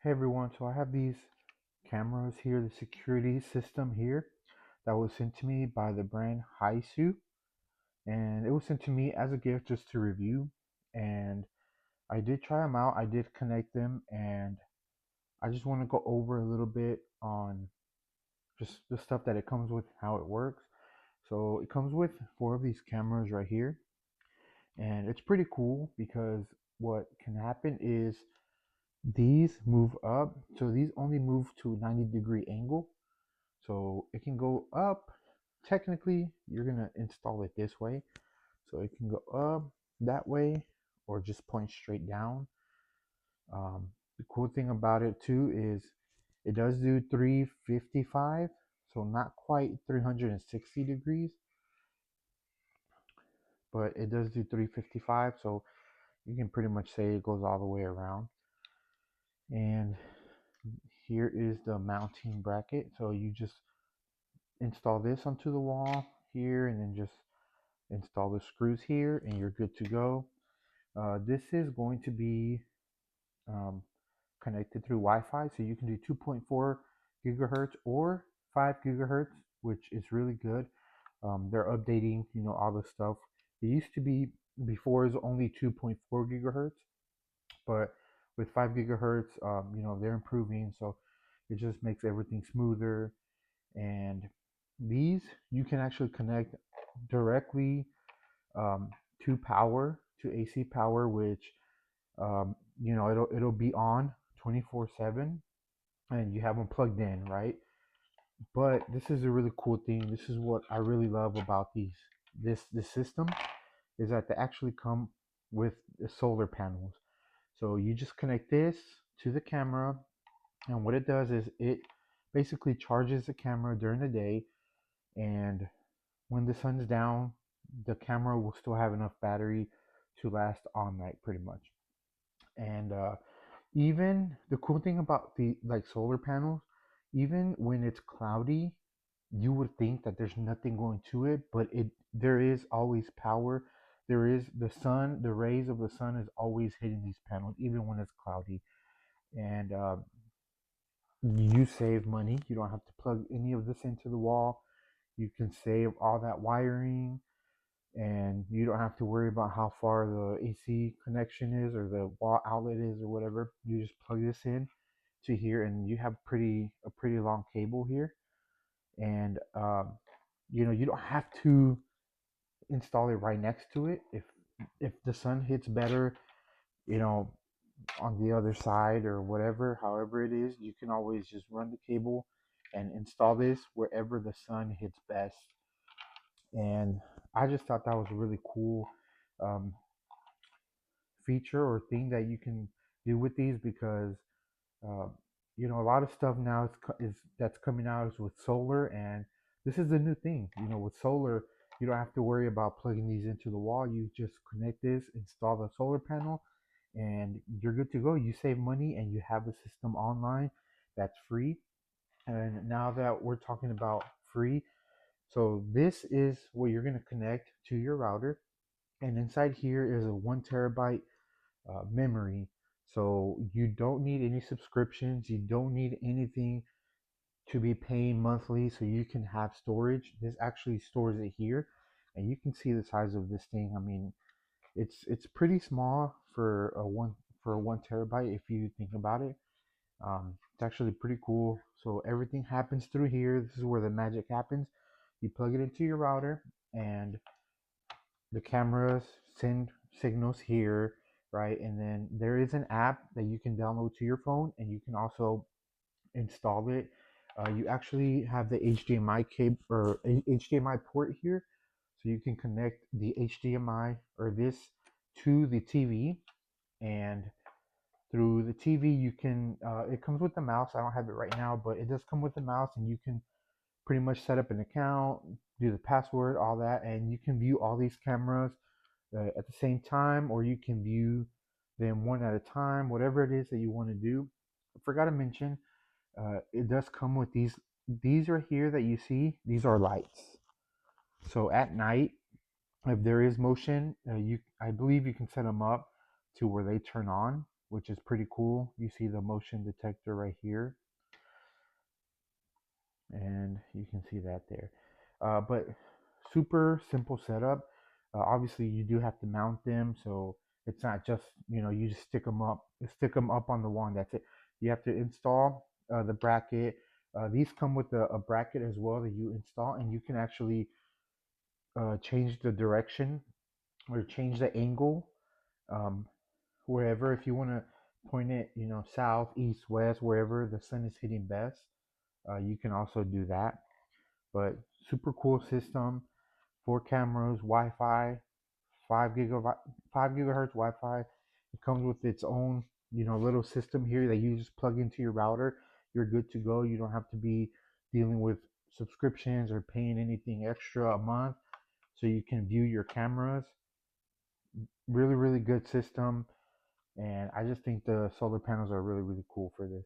Hey everyone, so I have these cameras here, the security system here that was sent to me by the brand Hiseeu, and it was sent to me as a gift just to review. And I did try them out, I did connect them, and I just want to go over a little bit on just the stuff that it comes with, how it works. So it comes with four of these cameras right here, and it's pretty cool because what can happen is these move up, so these only move to a 90-degree angle. So it can go up. Technically, you're gonna install it this way. So it can go up that way or just point straight down. The cool thing about it too is it does do 355, so not quite 360 degrees, but it does do 355. So you can pretty much say it goes all the way around. And here is the mounting bracket. So you just install this onto the wall here and then just install the screws here and you're good to go. This is going to be um, connected through Wi-Fi, so you can do 2.4 gigahertz or 5 gigahertz, which is really good. They're updating, all the stuff. It used to be before is only 2.4 gigahertz, but with 5 gigahertz, they're improving, so it just makes everything smoother. And these you can actually connect directly um, to power, to AC power, which it'll be on 24/7, and you have them plugged in, right? But this is a really cool thing. This is what I really love about this system is that they actually come with the solar panels. So you just connect this to the camera, and what it does is it basically charges the camera during the day, and when the sun's down, the camera will still have enough battery to last all night pretty much. And even the cool thing about the like solar panels, even when it's cloudy, you would think that there's nothing going to it, but it there is always power. There is the sun, the rays of the sun is always hitting these panels, even when it's cloudy. And you save money. You don't have to plug any of this into the wall. You can save all that wiring, and you don't have to worry about how far the AC connection is or the wall outlet is or whatever. You just plug this in to here, and you have a pretty long cable here. And you don't have to install it right next to it. If the sun hits better, you know, on the other side or whatever, however it is, you can always just run the cable and install this wherever the sun hits best. And I just thought that was a really cool um, feature or thing that you can do with these because uh, a lot of stuff now is that's coming out is with solar, and this is the new thing. With solar, you don't have to worry about plugging these into the wall. You just connect this, install the solar panel, and you're good to go. You save money and you have the system online that's free. And now that we're talking about free, so this is what you're going to connect to your router, and inside here is a 1 terabyte memory. So you don't need any subscriptions. You don't need anything to be paying monthly. So you can have storage. This actually stores it here, and you can see the size of this thing. I mean, it's pretty small for a 1 terabyte if you think about it. It's actually pretty cool. So everything happens through here. This is where the magic happens. You plug it into your router, and the cameras send signals here, right? And then there is an app that you can download to your phone, and you can also install it. You actually have the HDMI cable or HDMI port here, so you can connect the HDMI or this to the TV, and through the TV you can. It comes with the mouse. I don't have it right now, but it does come with the mouse, and you can pretty much set up an account, do the password, all that, and you can view all these cameras at the same time, or you can view them one at a time, whatever it is that you want to do. I forgot to mention, it does come with these. These right here that you see, these are lights. So at night, if there is motion, I believe you can set them up to where they turn on. which is pretty cool. You see the motion detector right here, and you can see that there. But super simple setup. Obviously, you do have to mount them, so it's not just you just stick them up on the wall, and that's it. You have to install the bracket. These come with a bracket as well that you install, and you can actually change the direction or change the angle, um, wherever. If you want to point it, south, east, west, wherever the sun is hitting best, you can also do that. But super cool system, 4 cameras, Wi-Fi, 5 gigabyte, 5 gigahertz Wi-Fi. It comes with its own, little system here that you just plug into your router. You're good to go. You don't have to be dealing with subscriptions or paying anything extra a month. So you can view your cameras. Really, really good system. And I just think the solar panels are really, really cool for this.